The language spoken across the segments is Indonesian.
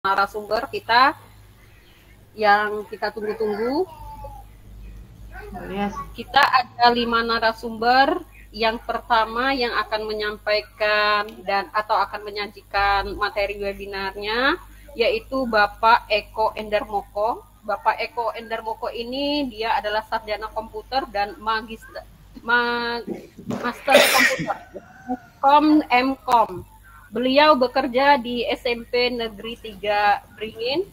narasumber kita yang kita tunggu-tunggu. Yes. Kita ada 5 narasumber. Yang pertama yang akan menyampaikan atau akan menyajikan materi webinarnya yaitu Bapak Eko Endarmoko. Bapak Eko Endarmoko ini dia adalah sarjana komputer dan master komputer MKOM. Beliau bekerja di SMP Negeri 3 Beringin,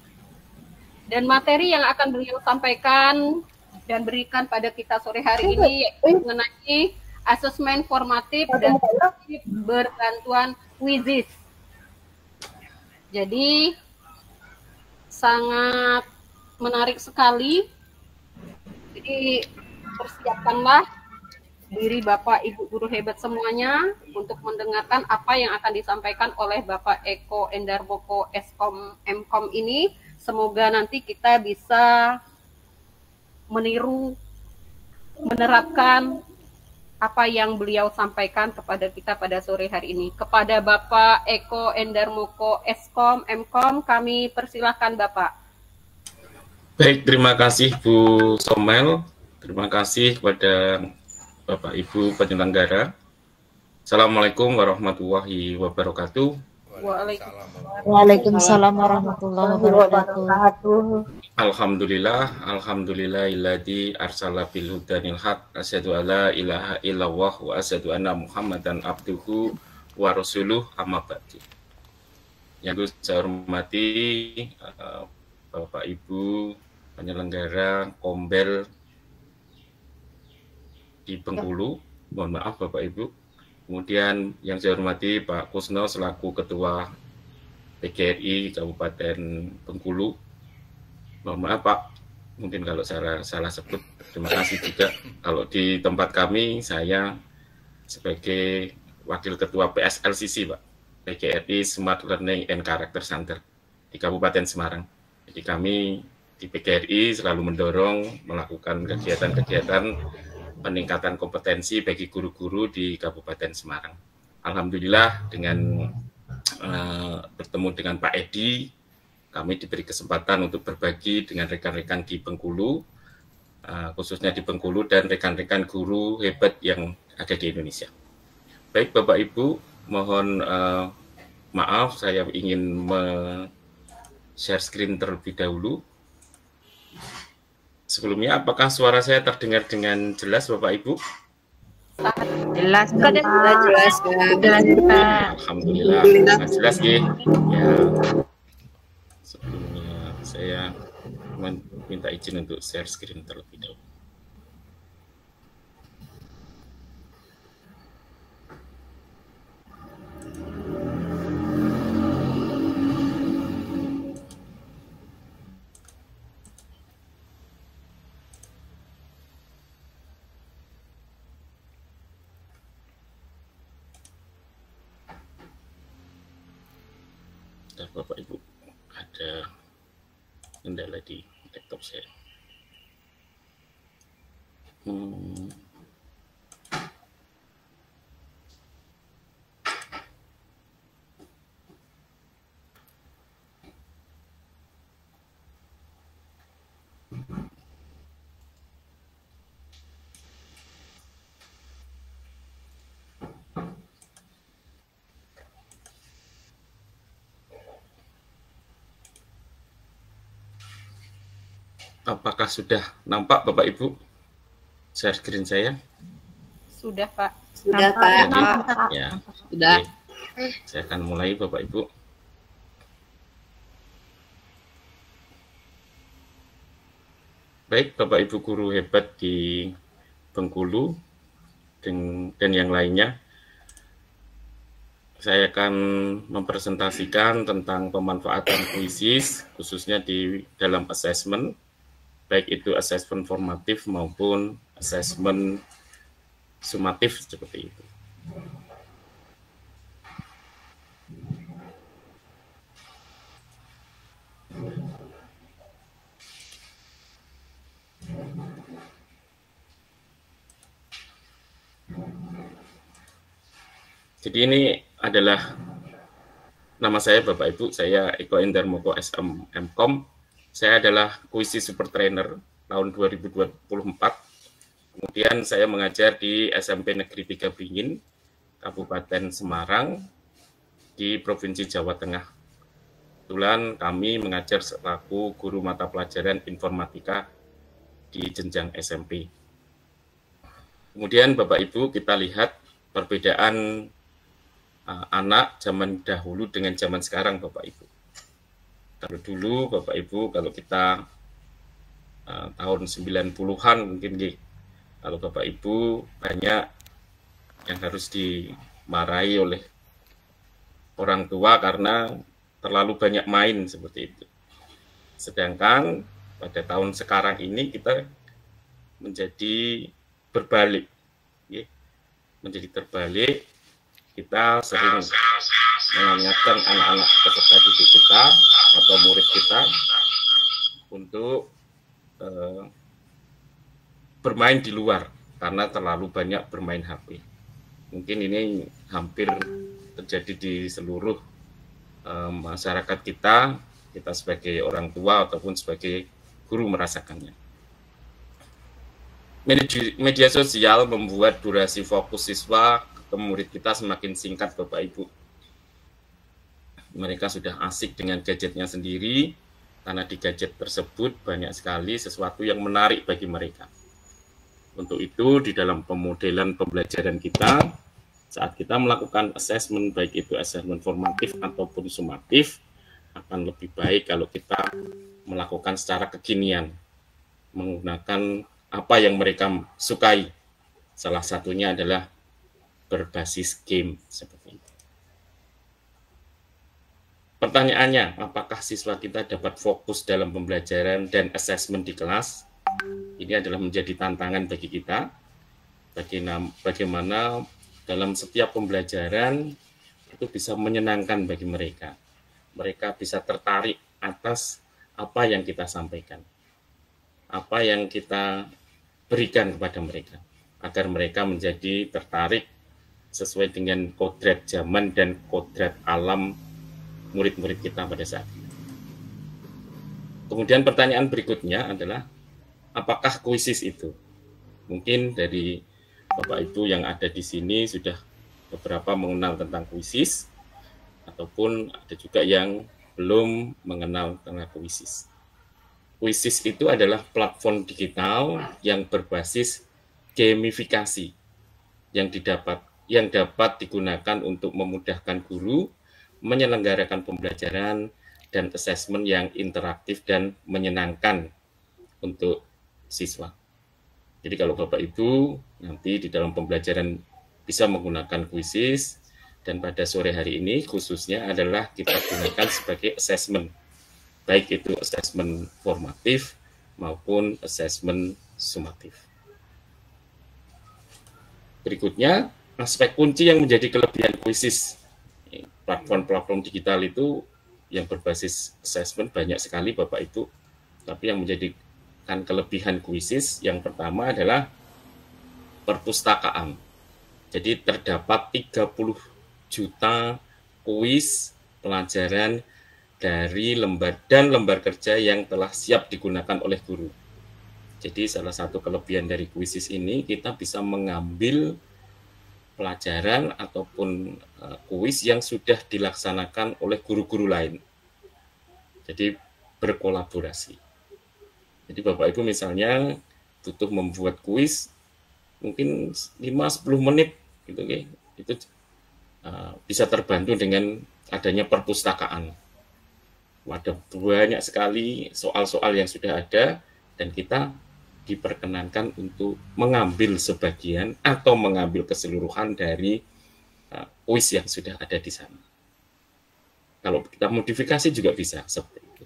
dan materi yang akan beliau sampaikan dan berikan pada kita sore hari ini yaitu mengenai asesmen formatif dan berbantuan kuisis. Jadi sangat menarik sekali. Jadi persiapkanlah diri Bapak Ibu guru hebat semuanya untuk mendengarkan apa yang akan disampaikan oleh Bapak Eko Endarmoko Eskom MKOM ini. Semoga nanti kita bisa meniru, menerapkan apa yang beliau sampaikan kepada kita pada sore hari ini. Kepada Bapak Eko Endarmoko Eskom MKOM, kami persilahkan Bapak. Baik, terima kasih Bu Somel. Terima kasih kepada Bapak Ibu penyelenggara. Assalamualaikum warahmatullahi wabarakatuh. Waalaikumsalam warahmatullahi wabarakatuh. Alhamdulillahilladzi arsala bil hudanil haq, asyhadu alla ilaha illallah wa asyhadu anna Muhammadan abduhu wa rasuluh, amma ba'du. Yang saya hormati Bapak Ibu penyelenggara Kombel di Bengkulu, mohon maaf Bapak Ibu. Kemudian yang saya hormati Pak Kusno selaku Ketua PGRI Kabupaten Bengkulu. Mohon maaf Pak, mungkin kalau saya salah sebut. Terima kasih juga. Kalau di tempat kami, saya sebagai Wakil Ketua PSLCC Pak, PGRI Smart Learning and Character Center di Kabupaten Semarang. Jadi kami di PGRI selalu mendorong melakukan kegiatan-kegiatan peningkatan kompetensi bagi guru-guru di Kabupaten Semarang. Alhamdulillah dengan bertemu dengan Pak Edi, kami diberi kesempatan untuk berbagi dengan rekan-rekan di Bengkulu, khususnya di Bengkulu dan rekan-rekan guru hebat yang ada di Indonesia. Baik Bapak Ibu, mohon maaf saya ingin share screen terlebih dahulu. Sebelumnya, apakah suara saya terdengar dengan jelas, Bapak Ibu? Jelas, jelas. Alhamdulillah, jelas ya. Sebelumnya saya minta izin untuk share screen terlebih dahulu. Bapak Ibu, ada kendala di laptop saya. Apakah sudah nampak Bapak Ibu share screen saya? Sudah Pak. Sudah Pak. Ya, Sudah. Oke. Saya akan mulai Bapak Ibu. Baik Bapak Ibu guru hebat di Bengkulu dan yang lainnya, saya akan mempresentasikan tentang pemanfaatan kuisis khususnya di dalam assessment, baik itu assessment formatif maupun assessment sumatif seperti itu. Jadi ini adalah Nama saya Bapak Ibu, saya Eko Endarmoko SM MKOM. Saya adalah kuisi super trainer tahun 2024. Kemudian saya mengajar di SMP Negeri 3 Beringin, Kabupaten Semarang, di Provinsi Jawa Tengah. Kebetulan kami mengajar selaku guru mata pelajaran informatika di jenjang SMP. Kemudian Bapak Ibu, kita lihat perbedaan anak zaman dahulu dengan zaman sekarang Bapak Ibu. Kalau dulu Bapak Ibu, kalau kita tahun 90-an mungkin kalau Bapak Ibu banyak yang harus dimarahi oleh orang tua karena terlalu banyak main seperti itu. Sedangkan pada tahun sekarang ini kita menjadi berbalik, menjadi terbalik. Kita sering mengingatkan anak-anak peserta didik kita atau murid kita untuk bermain di luar karena terlalu banyak bermain HP. Mungkin ini hampir terjadi di seluruh masyarakat kita sebagai orang tua ataupun sebagai guru merasakannya. Media sosial membuat durasi fokus siswa ke murid kita semakin singkat Bapak Ibu. Mereka sudah asik dengan gadgetnya sendiri, karena di gadget tersebut banyak sekali sesuatu yang menarik bagi mereka. Untuk itu, di dalam pemodelan pembelajaran kita, saat kita melakukan assessment, baik itu assessment formatif ataupun sumatif, akan lebih baik kalau kita melakukan secara kekinian, menggunakan apa yang mereka sukai. Salah satunya adalah berbasis game seperti itu. Pertanyaannya, apakah siswa kita dapat fokus dalam pembelajaran dan assessment di kelas? Ini adalah menjadi tantangan bagi kita. Bagaimana dalam setiap pembelajaran itu bisa menyenangkan bagi mereka. Mereka bisa tertarik atas apa yang kita sampaikan, apa yang kita berikan kepada mereka, agar mereka menjadi tertarik sesuai dengan kodrat zaman dan kodrat alam murid-murid kita pada saat ini. Kemudian pertanyaan berikutnya adalah, apakah kuisis itu? Mungkin dari Bapak Ibu yang ada di sini sudah beberapa mengenal tentang kuisis, ataupun ada juga yang belum mengenal tentang kuisis. Kuisis itu adalah platform digital yang berbasis gamifikasi yang dapat digunakan untuk memudahkan guru menyelenggarakan pembelajaran dan asesmen yang interaktif dan menyenangkan untuk siswa. Jadi kalau Bapak Ibu nanti di dalam pembelajaran bisa menggunakan kuisis, dan pada sore hari ini khususnya adalah kita gunakan sebagai asesmen, baik itu asesmen formatif maupun asesmen sumatif. Berikutnya, aspek kunci yang menjadi kelebihan kuisis. Platform-platform digital itu yang berbasis assessment banyak sekali Bapak Ibu, tapi yang menjadikan kelebihan kuisis yang pertama adalah perpustakaan. Jadi terdapat 30 juta kuis pelajaran dari lembar kerja yang telah siap digunakan oleh guru. Jadi salah satu kelebihan dari kuisis ini, kita bisa mengambil pelajaran ataupun kuis yang sudah dilaksanakan oleh guru-guru lain. Jadi berkolaborasi. Jadi Bapak Ibu misalnya butuh membuat kuis mungkin 5-10 menit gitu, itu bisa terbantu dengan adanya perpustakaan. Ada banyak sekali soal-soal yang sudah ada, dan kita diperkenankan untuk mengambil sebagian atau mengambil keseluruhan dari kuis yang sudah ada di sana. Kalau kita modifikasi juga bisa seperti itu.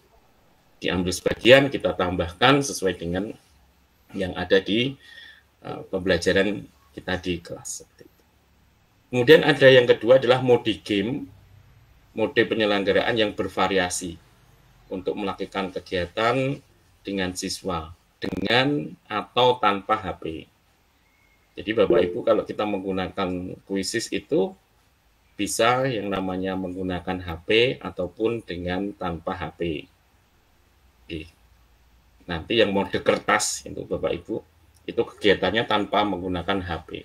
Diambil sebagian, kita tambahkan sesuai dengan yang ada di pembelajaran kita di kelas. Seperti itu. Kemudian ada yang kedua adalah mode game, mode penyelenggaraan yang bervariasi untuk melakukan kegiatan dengan siswa, dengan atau tanpa HP. Jadi Bapak Ibu kalau kita menggunakan kuisis itu bisa yang namanya menggunakan HP ataupun dengan tanpa HP. Oke. Nanti yang mode kertas itu Bapak Ibu, itu kegiatannya tanpa menggunakan HP.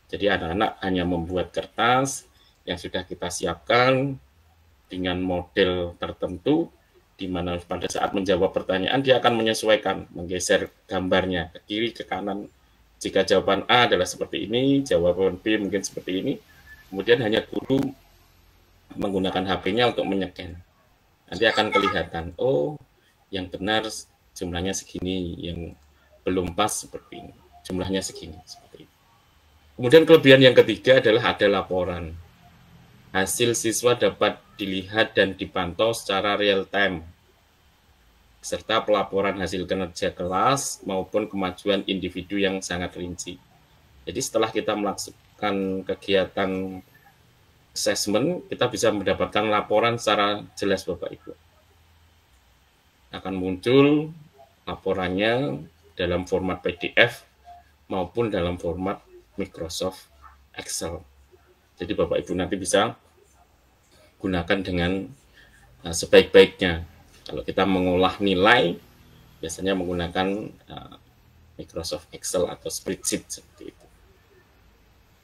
Jadi anak-anak hanya membuat kertas yang sudah kita siapkan dengan model tertentu, di mana pada saat menjawab pertanyaan dia akan menyesuaikan, menggeser gambarnya ke kiri, ke kanan. Jika jawaban A adalah seperti ini, jawaban B mungkin seperti ini, kemudian hanya guru menggunakan HP-nya untuk menyeken. Nanti akan kelihatan, oh yang benar jumlahnya segini, yang belum pas seperti ini, jumlahnya segini, seperti itu. Kemudian kelebihan yang ketiga adalah ada laporan. Hasil siswa dapat dilihat dan dipantau secara real time, serta pelaporan hasil kinerja kelas maupun kemajuan individu yang sangat rinci. Jadi setelah kita melakukan kegiatan assessment, kita bisa mendapatkan laporan secara jelas Bapak Ibu. Akan muncul laporannya dalam format PDF maupun dalam format Microsoft Excel. Jadi Bapak Ibu nanti bisa gunakan dengan sebaik-baiknya. Kalau kita mengolah nilai, biasanya menggunakan Microsoft Excel atau spreadsheet seperti itu.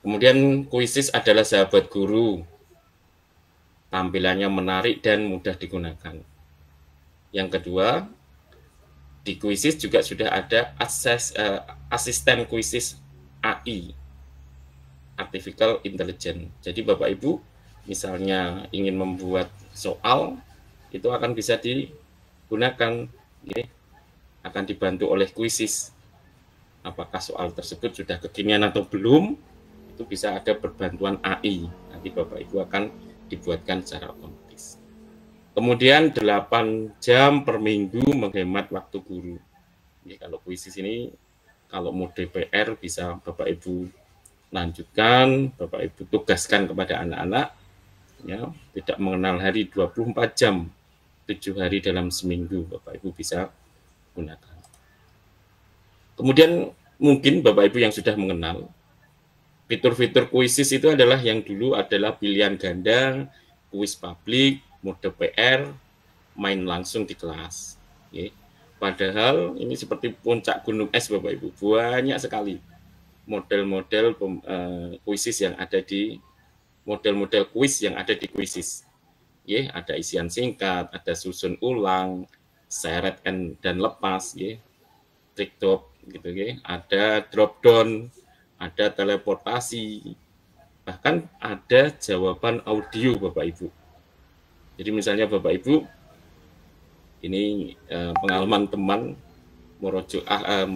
Kemudian Quizzes adalah sahabat guru. Tampilannya menarik dan mudah digunakan. Yang kedua, di Quizzes juga sudah ada asisten Quizzes AI, Artificial Intelligence. Jadi Bapak Ibu misalnya ingin membuat soal, itu akan bisa digunakan, ya, akan dibantu oleh Quizzes. Apakah soal tersebut sudah kekinian atau belum, itu bisa ada berbantuan AI. Nanti Bapak Ibu akan dibuatkan secara otomatis. Kemudian 8 jam per minggu menghemat waktu guru. Jadi kalau Quizzes ini, kalau mode PR bisa Bapak Ibu lanjutkan, Bapak Ibu tugaskan kepada anak-anak, ya, tidak mengenal hari 24 jam, 7 hari dalam seminggu, Bapak Ibu bisa gunakan. Kemudian mungkin Bapak Ibu yang sudah mengenal, fitur-fitur Quizzes itu adalah yang dulu adalah pilihan ganda, kuis publik, mode PR, main langsung di kelas. Ya. Padahal ini seperti puncak gunung es Bapak Ibu, banyak sekali model-model Quizzes yang ada di model-model kuis yang ada di Quizzes. Ya, ada isian singkat, ada susun ulang, seret dan lepas, ya, trick top, gitu, ya. Ada drop down, ada teleportasi, bahkan ada jawaban audio Bapak Ibu. Jadi misalnya Bapak Ibu, ini pengalaman teman murojaah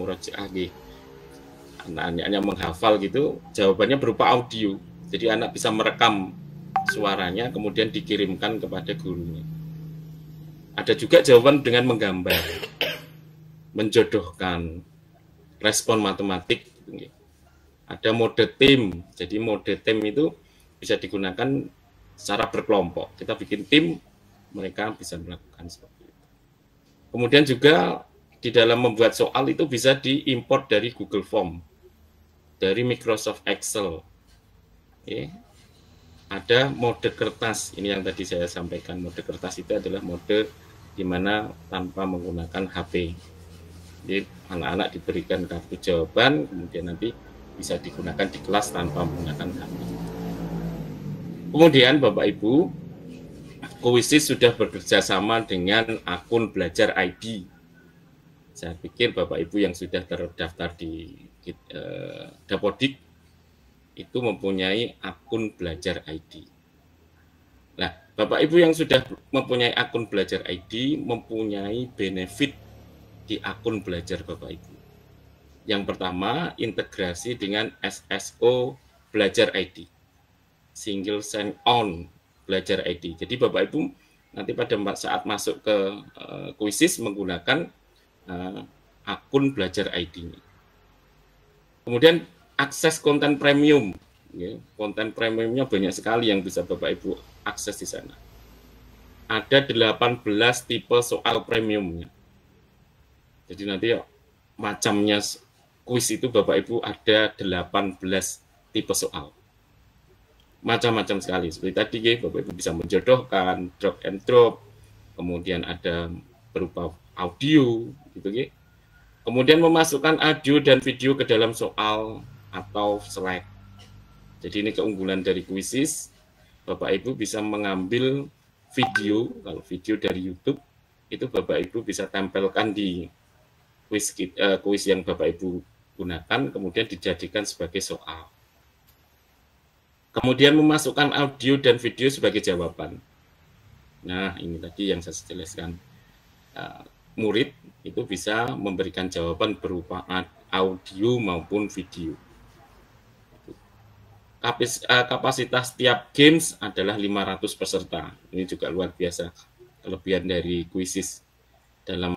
anak-anaknya menghafal gitu, jawabannya berupa audio. Jadi anak bisa merekam suaranya, kemudian dikirimkan kepada gurunya. Ada juga jawaban dengan menggambar, menjodohkan, respon matematik. Gitu. Ada mode tim, jadi mode tim itu bisa digunakan secara berkelompok. Kita bikin tim, mereka bisa melakukan seperti itu. Kemudian juga di dalam membuat soal itu bisa diimport dari Google Form, dari Microsoft Excel. Okay. Ada mode kertas, ini yang tadi saya sampaikan, mode kertas itu adalah mode di mana tanpa menggunakan HP. Jadi anak-anak diberikan kartu jawaban, kemudian nanti bisa digunakan di kelas tanpa menggunakan HP. Kemudian Bapak Ibu, Quizzes sudah bekerja sama dengan akun Belajar ID. Saya pikir Bapak Ibu yang sudah terdaftar di Dapodik itu mempunyai akun Belajar ID. Nah, Bapak Ibu yang sudah mempunyai akun Belajar ID mempunyai benefit di akun Belajar Bapak Ibu. Yang pertama, integrasi dengan SSO Belajar ID, Single Sign-On Belajar ID. Jadi Bapak Ibu nanti pada saat masuk ke Quizzes menggunakan akun Belajar ID. Kemudian akses konten premium, ya, konten premiumnya banyak sekali yang bisa Bapak Ibu akses di sana. Ada 18 tipe soal premiumnya. Jadi nanti macamnya kuis itu Bapak Ibu ada 18 tipe soal. macam-macam sekali. Seperti tadi Bapak Ibu bisa menjodohkan, drag and drop, kemudian ada berupa audio gitu ya. Kemudian memasukkan audio dan video ke dalam soal atau slide. Jadi ini keunggulan dari Quizizz. Bapak Ibu bisa mengambil video, kalau video dari YouTube itu Bapak Ibu bisa tempelkan di kuis yang Bapak Ibu gunakan, kemudian dijadikan sebagai soal. Kemudian memasukkan audio dan video sebagai jawaban. Nah, ini tadi yang saya jelaskan. Murid itu bisa memberikan jawaban berupa audio maupun video. Kapasitas tiap games adalah 500 peserta. Ini juga luar biasa kelebihan dari Quizizz. Dalam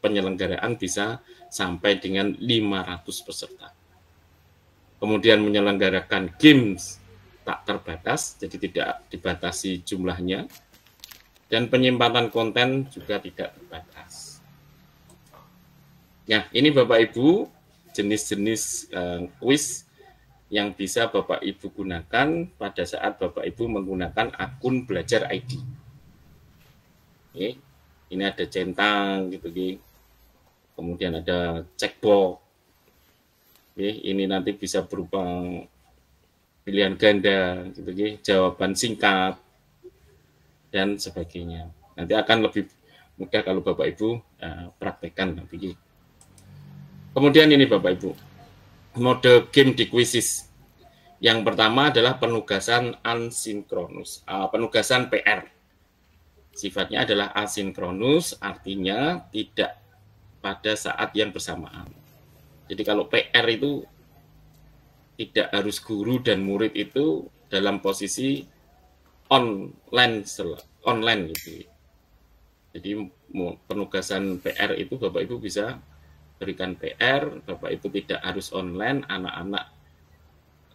penyelenggaraan bisa sampai dengan 500 peserta. Kemudian menyelenggarakan games tak terbatas, jadi tidak dibatasi jumlahnya. Dan penyimpanan konten juga tidak terbatas. Nah, ini Bapak Ibu jenis-jenis quiz yang bisa Bapak Ibu gunakan pada saat Bapak Ibu menggunakan akun Belajar ID. Oke, ini ada centang gitu, kemudian ada checkbox. Oke, ini nanti bisa berupa pilihan ganda, gitu, jawaban singkat dan sebagainya. Nanti akan lebih mudah kalau Bapak Ibu praktekkan nanti. Kemudian ini Bapak Ibu, mode game di Quizizz. Yang pertama adalah penugasan asinkronus, penugasan PR. Sifatnya adalah asinkronus, artinya tidak pada saat yang bersamaan. Jadi kalau PR itu tidak harus guru dan murid itu dalam posisi online gitu. Jadi penugasan PR itu Bapak Ibu bisa berikan PR, Bapak Ibu tidak harus online, anak-anak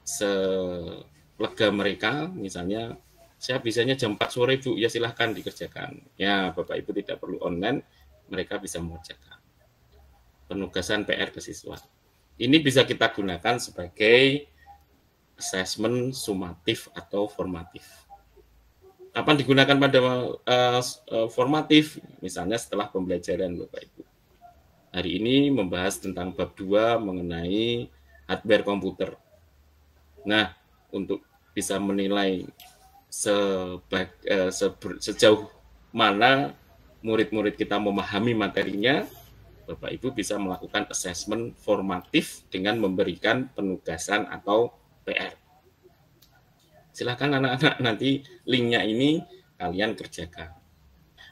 selega mereka, misalnya saya bisanya jam 4 sore Bu, ya silahkan dikerjakan. Ya Bapak Ibu tidak perlu online, mereka bisa mengerjakan. Penugasan PR ke siswa. Ini bisa kita gunakan sebagai assessment sumatif atau formatif. Kapan digunakan pada formatif? Misalnya setelah pembelajaran Bapak Ibu. Hari ini membahas tentang bab 2 mengenai hardware komputer. Nah, untuk bisa menilai sejauh mana murid-murid kita memahami materinya, Bapak Ibu bisa melakukan assessment formatif dengan memberikan penugasan atau PR. Silakan anak-anak, nanti linknya ini kalian kerjakan.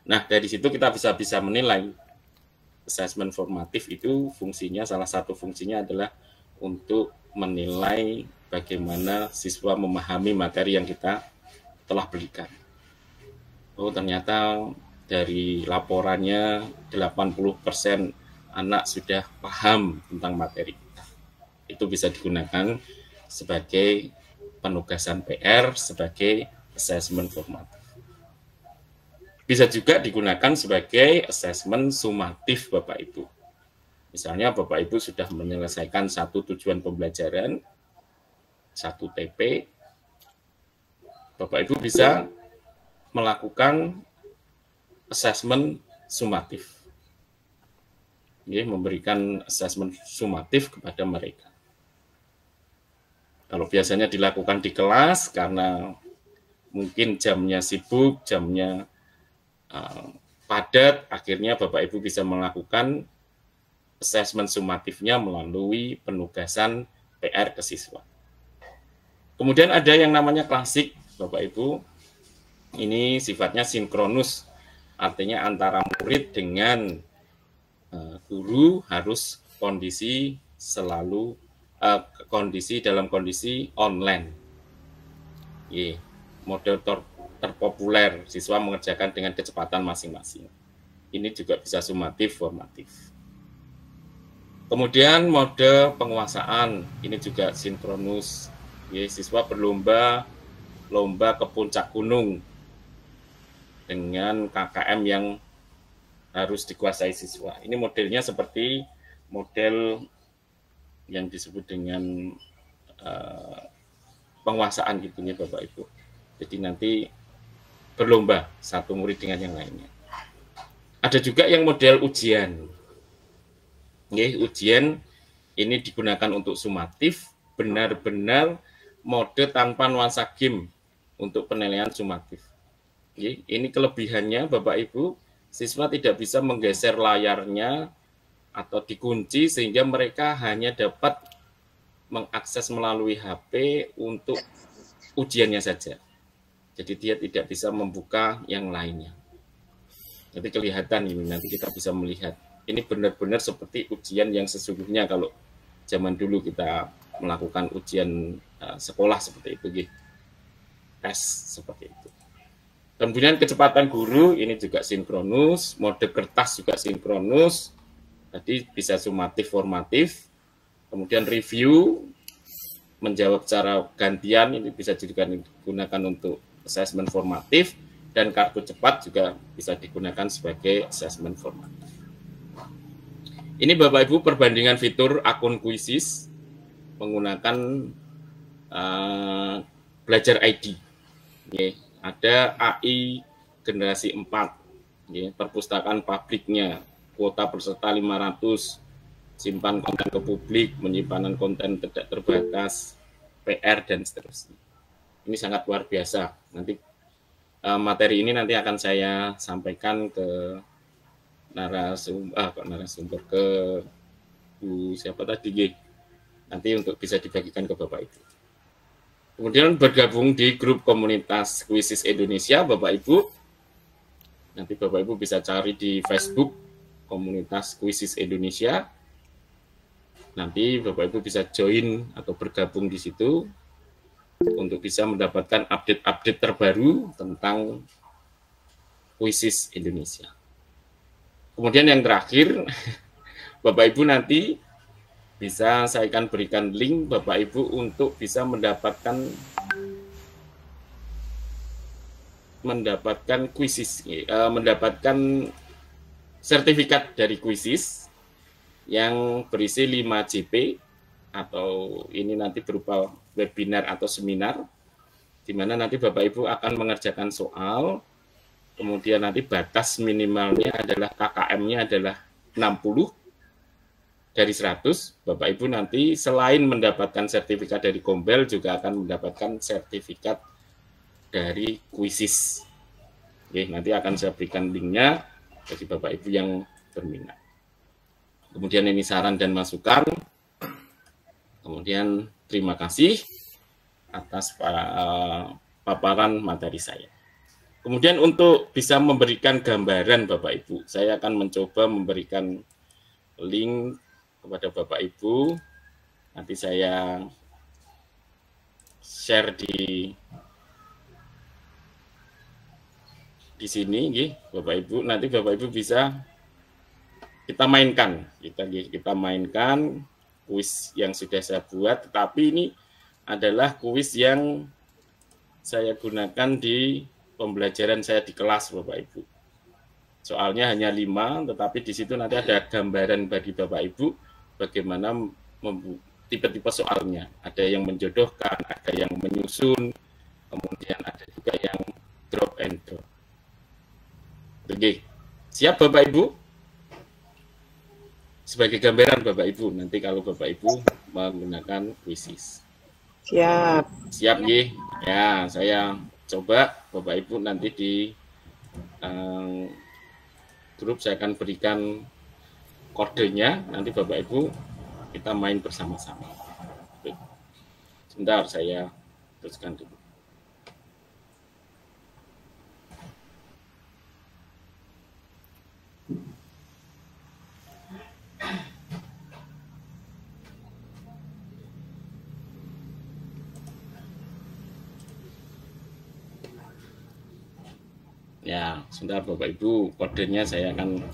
Nah, dari situ kita bisa menilai. Assessment formatif itu fungsinya, salah satu fungsinya adalah untuk menilai bagaimana siswa memahami materi yang kita telah berikan. Oh, ternyata dari laporannya 80% anak sudah paham tentang materi kita. Itu bisa digunakan sebagai penugasan PR, sebagai assessment formatif. Bisa juga digunakan sebagai assessment sumatif Bapak Ibu. Misalnya Bapak Ibu sudah menyelesaikan satu tujuan pembelajaran, satu TP, Bapak Ibu bisa melakukan assessment sumatif. Memberikan assessment sumatif kepada mereka. Kalau biasanya dilakukan di kelas karena mungkin jamnya sibuk, jamnya padat, akhirnya Bapak Ibu bisa melakukan assessment sumatifnya melalui penugasan PR ke siswa. Kemudian ada yang namanya klasik, Bapak Ibu. Ini sifatnya sinkronus, artinya antara murid dengan guru harus dalam kondisi online. Model terpopuler, siswa mengerjakan dengan kecepatan masing-masing. Ini juga bisa sumatif, formatif. Kemudian mode penguasaan, ini juga sinkronus. Siswa berlomba ke puncak gunung dengan KKM yang harus dikuasai siswa. Ini modelnya seperti model yang disebut dengan penguasaan gitu nih Bapak Ibu. Jadi nanti berlomba satu murid dengan yang lainnya. Ada juga yang model ujian. Ujian ini digunakan untuk sumatif, benar-benar mode tanpa nuansa game untuk penilaian sumatif. Ini kelebihannya Bapak Ibu, siswa tidak bisa menggeser layarnya atau dikunci sehingga mereka hanya dapat mengakses melalui HP untuk ujiannya saja. Jadi dia tidak bisa membuka yang lainnya. Nanti kelihatan ini, nanti kita bisa melihat. Ini benar-benar seperti ujian yang sesungguhnya kalau zaman dulu kita melakukan ujian sekolah seperti itu, tes seperti itu. Kemudian kecepatan guru ini juga sinkronus, mode kertas juga sinkronus. Tadi bisa sumatif, formatif. Kemudian review, menjawab secara gantian, ini bisa digunakan untuk assessment formatif. Dan kartu cepat juga bisa digunakan sebagai assessment formatif. Ini Bapak Ibu perbandingan fitur akun Quizizz menggunakan Belajar ID. Ada AI generasi 4, perpustakaan publiknya, kuota peserta 500, simpan konten ke publik, penyimpanan konten tidak terbatas, PR, dan seterusnya. Ini sangat luar biasa. Nanti materi ini nanti akan saya sampaikan ke narasumber ke Bu siapa tadi, nanti untuk bisa dibagikan ke Bapak Ibu. Kemudian bergabung di grup komunitas Quizizz Indonesia, Bapak Ibu. Nanti Bapak Ibu bisa cari di Facebook komunitas Quizizz Indonesia. Nanti Bapak Ibu bisa join atau bergabung di situ untuk bisa mendapatkan update-update terbaru tentang Quizizz Indonesia. Kemudian yang terakhir, Bapak Ibu nanti bisa saya akan berikan link Bapak Ibu untuk bisa mendapatkan Quizizz, mendapatkan sertifikat dari Quizizz yang berisi 5 JP, atau ini nanti berupa webinar atau seminar, di mana nanti Bapak Ibu akan mengerjakan soal, kemudian nanti batas minimalnya adalah KKM-nya adalah 60 dari 100. Bapak Ibu nanti selain mendapatkan sertifikat dari Kombel juga akan mendapatkan sertifikat dari Quizizz. Nanti akan saya berikan linknya bagi Bapak Ibu yang berminat. Kemudian ini saran dan masukan. Kemudian terima kasih atas paparan materi saya. Kemudian untuk bisa memberikan gambaran Bapak Ibu, saya akan mencoba memberikan link kepada Bapak Ibu. Nanti saya share di sini, Bapak Ibu. Nanti Bapak Ibu bisa kita mainkan, kita mainkan kuis yang sudah saya buat. Tetapi ini adalah kuis yang saya gunakan di pembelajaran saya di kelas, Bapak Ibu. Soalnya hanya 5, tetapi di situ nanti ada gambaran bagi Bapak Ibu bagaimana tipe-tipe soalnya. Ada yang menjodohkan, ada yang menyusun, kemudian ada juga yang drop and drop. Oke, siap Bapak Ibu? Sebagai gambaran Bapak Ibu, nanti kalau Bapak Ibu menggunakan Quizizz. Siap. Siap, ya, saya coba Bapak Ibu nanti di grup saya akan berikan kodenya, nanti Bapak Ibu kita main bersama-sama. Sebentar, saya teruskan dulu. Ya, sebentar Bapak Ibu, kodenya saya akan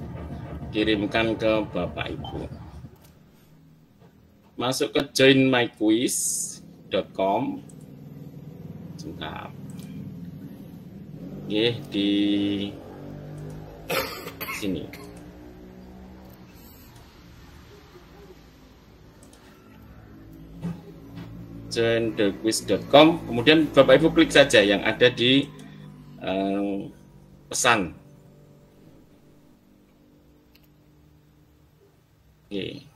kirimkan ke Bapak Ibu. Masuk ke joinmyquiz.com. Sebentar. Di sini. jointhequiz.com, kemudian Bapak Ibu klik saja yang ada di pesan. Oke.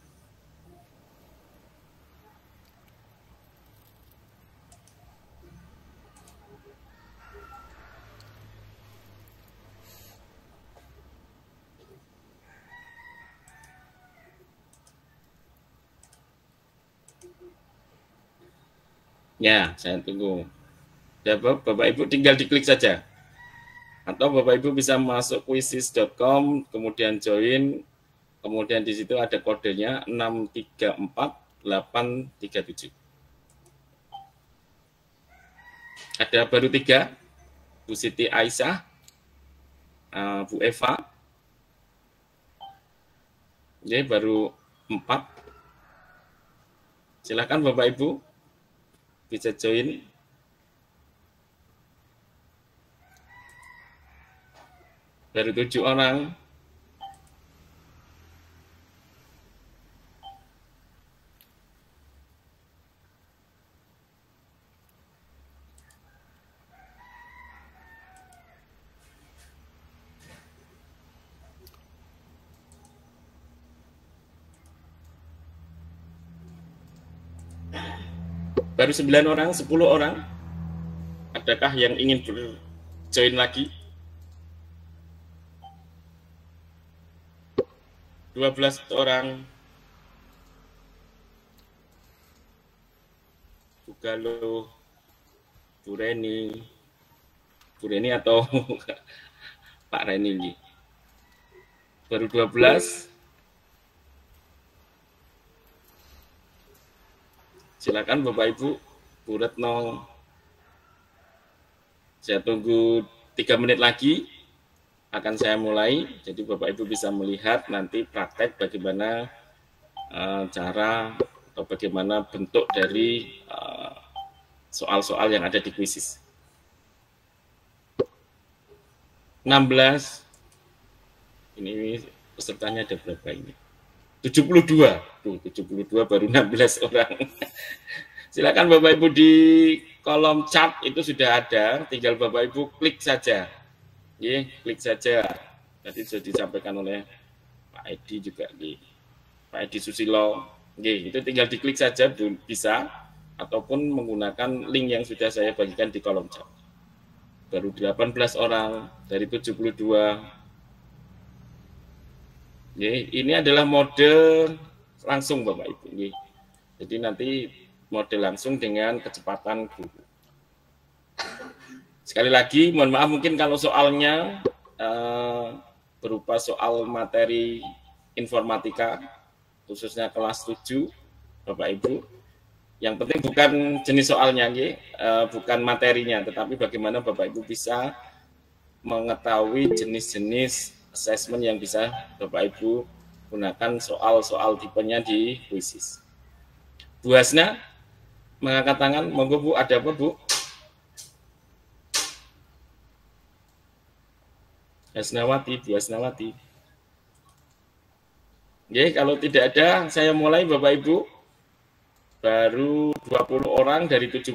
Ya, saya tunggu. Ya, Bapak Ibu tinggal diklik saja. Atau Bapak Ibu bisa masuk quizzes.com, kemudian join, kemudian di situ ada kodenya 634837. Ada baru 3, Bu Siti Aisyah, Bu Eva, jadi baru 4. Silakan Bapak Ibu bisa join. Baru 7 orang. Baru 9 orang, 10 orang. Adakah yang ingin join lagi? 12 orang. Bu Galuh, Bu Reni atau Pak Reni. Baru 12. Silakan Bapak Ibu, Bu Retno. Saya tunggu 3 menit lagi, akan saya mulai. Jadi Bapak Ibu bisa melihat nanti praktek bagaimana cara atau bagaimana bentuk dari soal-soal yang ada di kuisis. 16. Ini pesertanya ada berapa ini? 72. Tuh, 72 baru 16 orang. Silakan Bapak Ibu di kolom chat itu sudah ada, tinggal Bapak Ibu klik saja. Klik saja. Tadi sudah disampaikan oleh Pak Edi juga, Pak Edi Susilo. Itu tinggal diklik saja bisa, ataupun menggunakan link yang sudah saya bagikan di kolom chat. Baru 18 orang dari 72. Ini adalah mode langsung Bapak Ibu. Jadi nanti mode langsung dengan kecepatan guru. Sekali lagi, mohon maaf mungkin kalau soalnya berupa soal materi informatika, khususnya kelas 7, Bapak Ibu. Yang penting bukan jenis soalnya, bukan materinya, tetapi bagaimana Bapak Ibu bisa mengetahui jenis-jenis assessment yang bisa Bapak Ibu gunakan soal-soal tipenya di kuisis. Bu Hasna mengangkat tangan, monggo Bu, ada apa Bu? Hasnawati, Bu Hasnawati. Kalau tidak ada, saya mulai Bapak Ibu. Baru 20 orang dari 72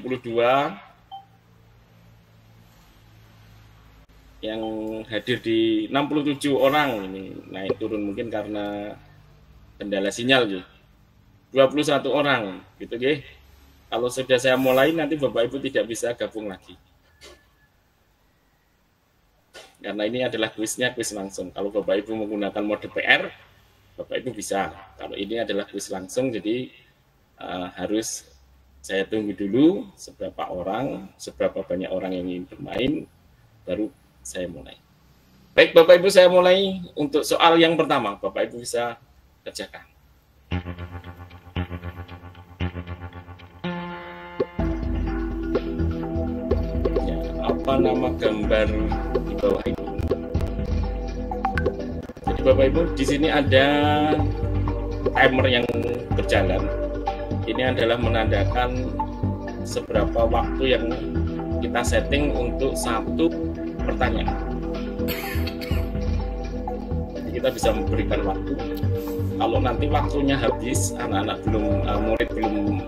yang hadir di 67 orang. Ini naik turun mungkin karena kendala sinyal 21 orang gitu Kalau sudah saya mulai nanti Bapak Ibu tidak bisa gabung lagi. Karena ini adalah kuisnya kuis langsung. Kalau Bapak Ibu menggunakan mode PR, Bapak Ibu bisa. Kalau ini adalah kuis langsung, jadi harus saya tunggu dulu seberapa banyak orang yang ingin bermain, baru saya mulai. Baik Bapak Ibu, saya mulai untuk soal yang pertama. Bapak Ibu bisa kerjakan. Ya, apa nama gambar di bawah ini? Jadi Bapak Ibu, di sini ada timer yang berjalan. Ini adalah menandakan seberapa waktu yang kita setting untuk satu pertanyaan. Jadi kita bisa memberikan waktu. Kalau nanti waktunya habis, murid belum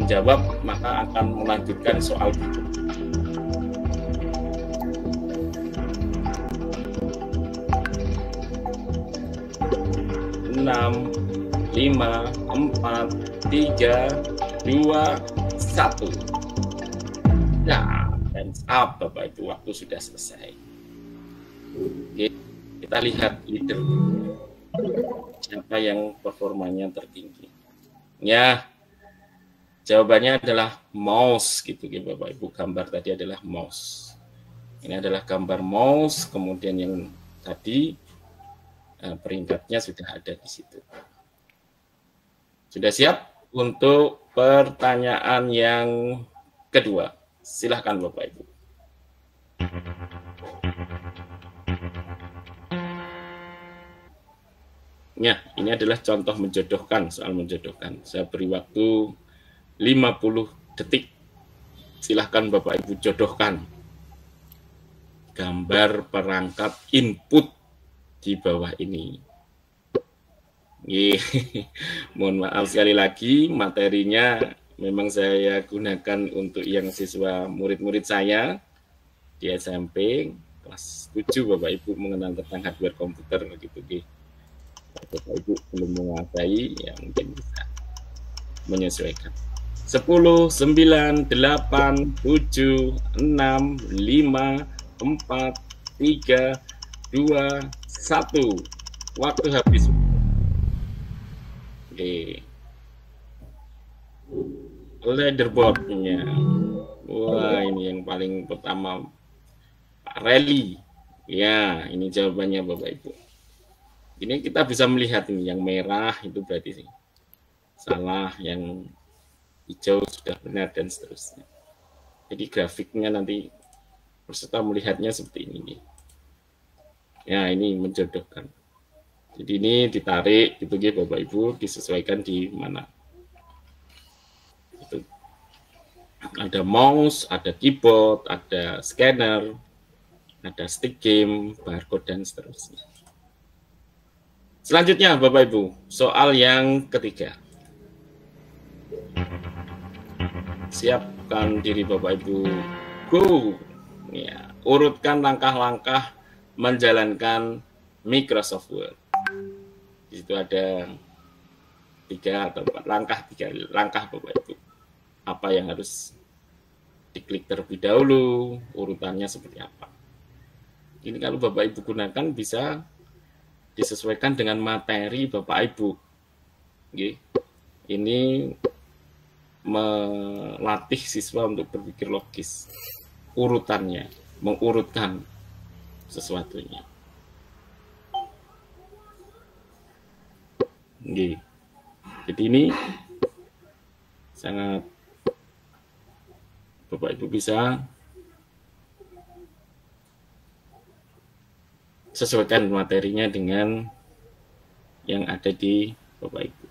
menjawab, maka akan melanjutkan soal berikutnya. 6, 5, 4, 3, 2, 1. Nah, hands up Bapak Ibu, waktu sudah selesai. Oke, kita lihat leader. Siapa yang performanya tertinggi? Ya, jawabannya adalah mouse gitu ya Bapak Ibu. Gambar tadi adalah mouse. Ini adalah gambar mouse, kemudian yang tadi peringkatnya sudah ada di situ. Sudah siap untuk pertanyaan yang kedua? Silahkan Bapak Ibu. Ya, ini adalah contoh menjodohkan, soal menjodohkan. Saya beri waktu 50 detik. Silahkan Bapak Ibu jodohkan gambar perangkat input di bawah ini. Mohon maaf sekali lagi, materinya memang saya gunakan untuk yang siswa murid-murid saya di SMP kelas 7 Bapak Ibu mengenal tentang hardware komputer gitu. Bapak Ibu belum menguasai, ya mungkin bisa menyesuaikan. 10, 9, 8, 7, 6, 5, 4, 3, 2, 1. Waktu habis. Oke. Leaderboardnya. Wah, ini yang paling pertama Pak Rally. Ya, ini jawabannya Bapak Ibu. Ini kita bisa melihat ini yang merah itu berarti salah, yang hijau sudah benar dan seterusnya. Jadi grafiknya nanti peserta melihatnya seperti ini. Ya, ini menjodohkan. Jadi ini ditarik gitu ya Bapak Ibu, disesuaikan di mana. Itu. Ada mouse, ada keyboard, ada scanner, ada stick game, barcode dan seterusnya. Selanjutnya Bapak Ibu, soal yang ketiga. Siapkan diri Bapak Ibu. Go. Ya, urutkan langkah-langkah menjalankan Microsoft Word. Di situ ada 3 atau 4 langkah, 3 langkah Bapak Ibu. Apa yang harus diklik terlebih dahulu, urutannya seperti apa. Ini kalau Bapak Ibu gunakan bisa disesuaikan dengan materi Bapak Ibu. Ini melatih siswa untuk berpikir logis. Urutannya, mengurutkan sesuatunya. Jadi ini sangat Bapak Ibu bisa sesuaikan materinya dengan yang ada di Bapak Ibu.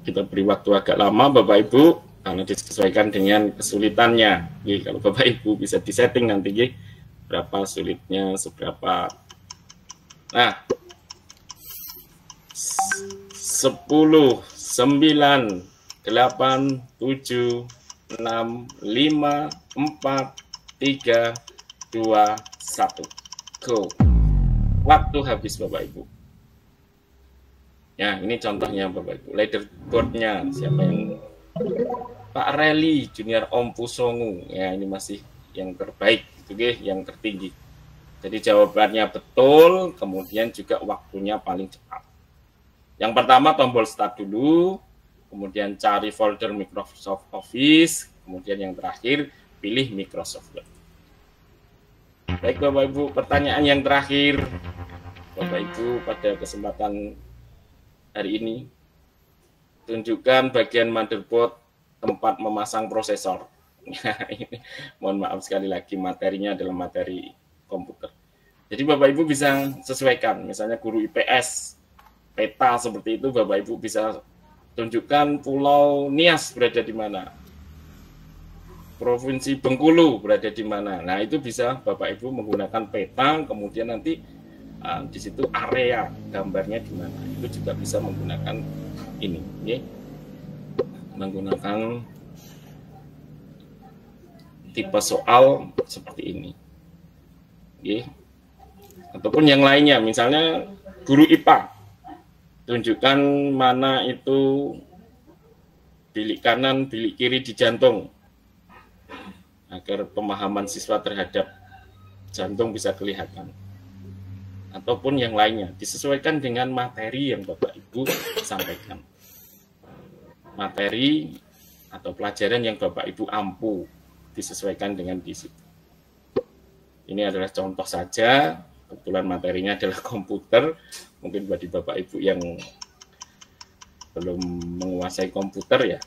Kita beri waktu agak lama Bapak Ibu karena disesuaikan dengan kesulitannya. Kalau Bapak Ibu bisa disetting nanti berapa sulitnya, seberapa. Nah, 10, 9, 8, 7, 6, 5, 4, 3, 2, 1. Go. Waktu habis Bapak Ibu. Ya, ini contohnya Bapak Ibu. Leaderboardnya siapa yang Pak Rally Junior Om Pusongu. Ya, ini masih yang terbaik gitu yang tertinggi. Jadi jawabannya betul, kemudian juga waktunya paling cepat. Yang pertama tombol start dulu, kemudian cari folder Microsoft Office, kemudian yang terakhir pilih Microsoft Word. Baik Bapak Ibu, pertanyaan yang terakhir Bapak Ibu pada kesempatan hari ini, tunjukkan bagian motherboard tempat memasang prosesor. Ini, mohon maaf sekali lagi, materinya adalah materi komputer. Jadi Bapak Ibu bisa sesuaikan, misalnya guru IPS, peta seperti itu, Bapak Ibu bisa tunjukkan Pulau Nias berada di mana. Provinsi Bengkulu berada di mana. Nah, itu bisa Bapak Ibu menggunakan peta, kemudian nanti di situ area gambarnya di mana. Itu juga bisa menggunakan ini, ya. Menggunakan tipe soal seperti ini. Ya. Ataupun yang lainnya, misalnya guru IPA. Tunjukkan mana itu bilik kanan, bilik kiri di jantung. Agar pemahaman siswa terhadap jantung bisa kelihatan. Ataupun yang lainnya, disesuaikan dengan materi yang Bapak Ibu sampaikan. Materi atau pelajaran yang Bapak Ibu ampu, disesuaikan dengan di situ. Ini adalah contoh saja, kebetulan materinya adalah komputer, mungkin bagi Bapak Ibu yang belum menguasai komputer ya,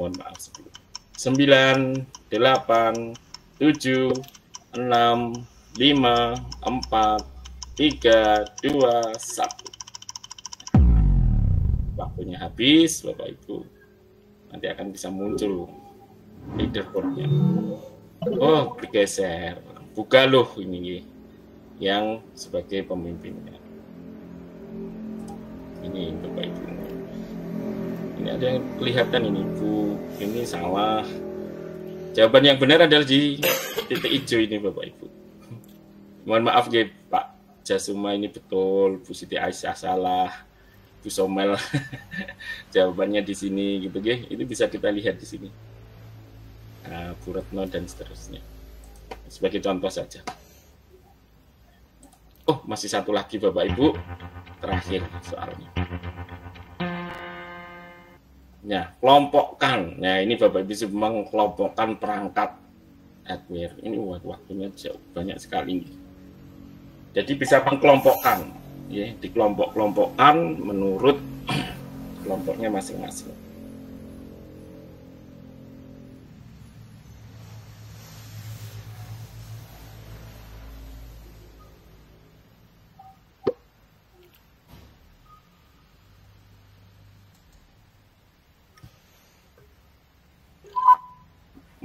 mohon maaf sebelum. 9, 8, 7, 6, 5, 4, 3, 2, 1. Waktunya habis, Bapak Ibu. Nanti akan bisa muncul leaderboardnya. Oh, bergeser. Buka loh ini yang sebagai pemimpinnya. Ini Bapak Ibu. Ini ada yang kelihatan ini, Bu. Ini salah. Jawaban yang benar adalah di titik hijau ini, Bapak Ibu. Mohon maaf ya, Pak Jasuma, ini betul. Bu Siti Aisyah salah. Bu Somel jawabannya di sini gitu, ya. Itu bisa kita lihat di sini. Nah, Bu Retno dan seterusnya. Sebagai contoh saja. Oh, masih satu lagi Bapak Ibu. Terakhir soalnya. Nah, kelompokkan. Nah, ini Bapak Ibu bisa mengkelompokkan perangkat admir. Ini waktunya jauh banyak sekali. Jadi bisa mengkelompokkan, ya, dikelompok-kelompokkan menurut kelompoknya masing-masing.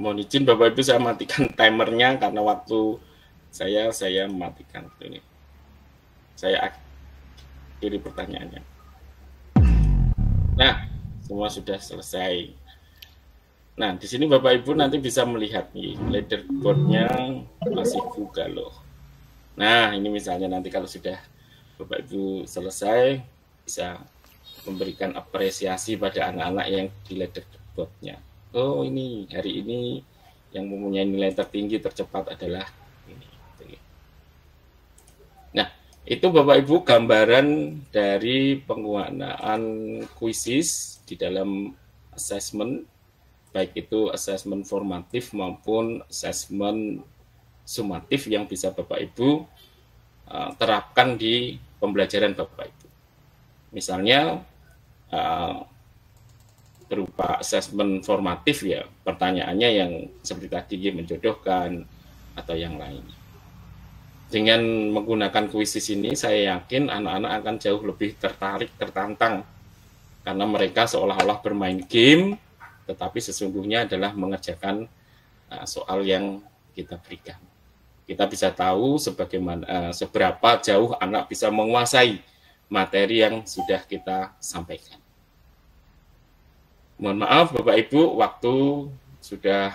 Mohon izin Bapak Ibu, saya matikan timernya karena waktu saya matikan ini. Saya akhiri pertanyaannya. Nah, semua sudah selesai. Nah, di sini Bapak Ibu nanti bisa melihat nih, leaderboardnya masih buka loh. Nah, ini misalnya nanti kalau sudah Bapak Ibu selesai, bisa memberikan apresiasi pada anak-anak yang di leaderboardnya. Oh, ini hari ini yang mempunyai nilai tertinggi tercepat adalah ini. Nah, itu Bapak Ibu gambaran dari penggunaan kuisis di dalam assessment, baik itu assessment formatif maupun assessment sumatif yang bisa Bapak Ibu terapkan di pembelajaran Bapak Ibu. Misalnya berupa asesmen formatif ya, pertanyaannya yang seperti tadi menjodohkan atau yang lainnya. Dengan menggunakan kuisis ini, saya yakin anak-anak akan jauh lebih tertarik, tertantang, karena mereka seolah-olah bermain game, tetapi sesungguhnya adalah mengerjakan soal yang kita berikan. Kita bisa tahu seberapa jauh anak bisa menguasai materi yang sudah kita sampaikan. Mohon maaf Bapak Ibu, waktu sudah